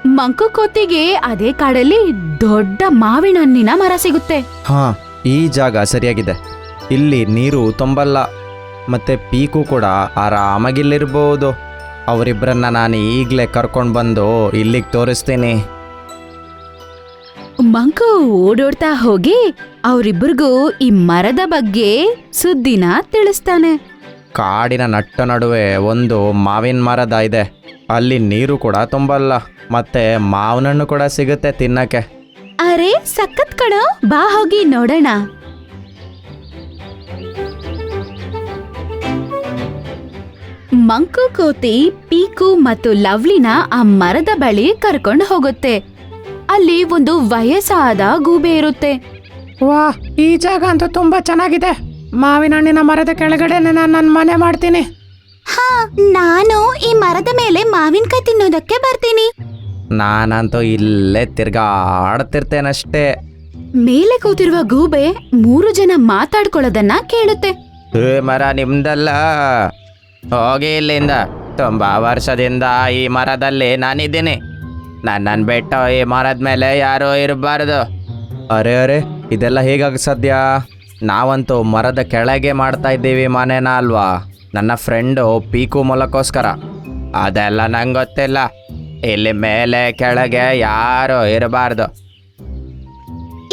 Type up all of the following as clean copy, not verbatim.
ಮಂಕು ಕೋತಿಗೆ ಅದೇ ಕಾಡಲ್ಲಿ ದೊಡ್ಡ ಮಾವಿನ ಹಣ್ಣಿನ ಮರ ಸಿಗುತ್ತೆ. ಹಾ, ಈ ಜಾಗ ಸರಿಯಾಗಿದೆ. ಇಲ್ಲಿ ನೀರು ತುಂಬಲ್ಲ, ಮತ್ತೆ ಪೀಕು ಕೂಡ ಆರಾಮಾಗಿಲ್ಲಿರ್ಬೋದು. ಅವರಿಬ್ಬರನ್ನ ನಾನು ಈಗಲೇ ಕರ್ಕೊಂಡು ಬಂದು ಇಲ್ಲಿಗೆ ತೋರಿಸ್ತೀನಿ. ಮಂಕು ಓಡೋಡ್ತಾ ಹೋಗಿ ಅವರಿಬ್ಬರಿಗೂ ಈ ಮರದ ಬಗ್ಗೆ ಸುದ್ದಿನ ತಿಳಿಸ್ತಾನೆ. ಕಾಡಿನ ನಟ್ಟ ನಡುವೆ ಒಂದು ಮಾವಿನ ಮರದ ಇದೆ. ಅಲ್ಲಿ ನೀರು ಕೂಡ ತುಂಬಲ್ಲ, ಮತ್ತೆ ಮಾವಿನ ಹಣ್ಣು ಕೂಡ ಸಿಗುತ್ತೆ ತಿನ್ನಕ್ಕೆ. ಅರೆ ಸಖತ್ ಕಣೋ, ಬಾ ಹೋಗಿ ನೋಡೋಣ. ಮಂಕು ಕೋತಿ ಪೀಕು ಮತ್ತು ಲವ್ಲಿನ ಆ ಮರದ ಬಳಿ ಕರ್ಕೊಂಡು ಹೋಗುತ್ತೆ. ಅಲ್ಲಿ ಒಂದು ವಯಸ್ಸಾದ ಗೂಬೆ ಇರುತ್ತೆ. ವಾ, ಈ ಜಾಗ ಅಂತೂ ತುಂಬಾ ಚೆನ್ನಾಗಿದೆ. ಮಾವಿನ ಹಣ್ಣಿನ ಮರದ ಕೆಳಗಡೆ ನಾನು ನನ್ನ ಮನೆ ಮಾಡ್ತೀನಿ. ಹಾ, ನಾನು ಈ ಮರದ ಮೇಲೆ ಮಾವಿನಕಾಯಿ ತಿನ್ನೋದಕ್ಕೆ ಬರ್ತೀನಿ. ನಾನಂತೂ ಇಲ್ಲೇ ತಿರ್ಗಾಡ್ತಿರ್ತೇನಷ್ಟೇ. ಮೇಲೆ ಕೂತಿರುವ ಗೂಬೆ 3 ಜನ ಮಾತಾಡ್ಕೊಳ್ಳೋದನ್ನ ಕೇಳುತ್ತೆ. ಮರ ನಿಮ್ದಲ್ಲ, ಹೋಗಿ ಇಲ್ಲಿಂದ. ತುಂಬಾ ವರ್ಷದಿಂದ ಈ ಮರದಲ್ಲಿ ನಾನಿದ್ದೀನಿ. ನನ್ನನ್ನು ಬಿಟ್ಟು ಈ ಮರದ ಮೇಲೆ ಯಾರೂ ಇರಬಾರ್ದು. ಅರೆ ಅರೆ, ಇದೆಲ್ಲ ಹೇಗಾಗಿ ಸಾಧ್ಯ? ನಾವಂತೂ ಮರದ ಕೆಳಗೆ ಮಾಡ್ತಾ ಇದ್ದೀವಿ ಮನೇನ ಅಲ್ವಾ, ನನ್ನ ಫ್ರೆಂಡು ಪೀಕು ಮೂಲಕ್ಕೋಸ್ಕರ. ಅದೆಲ್ಲ ನಂಗೆ ಗೊತ್ತಿಲ್ಲ. ಇಲ್ಲಿ ಮೇಲೆ ಕೆಳಗೆ ಯಾರೂ ಇರಬಾರ್ದು.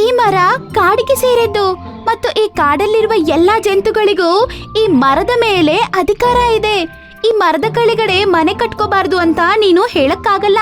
ಈ ಮರ ಕಾಡಿಗೆ ಸೇರಿದ್ದು ಮತ್ತು ಈ ಕಾಡಲ್ಲಿರುವ ಎಲ್ಲಾ ಜಂತುಗಳಿಗೂ ಈ ಮರದ ಮೇಲೆ ಅಧಿಕಾರ ಇದೆ. ಈ ಮರದ ಕೆಳಗಡೆ ಮನೆ ಕಟ್ಕೋಬಾರ್ದು ಅಂತ ನೀನು ಹೇಳಕ್ಕಾಗಲ್ಲ.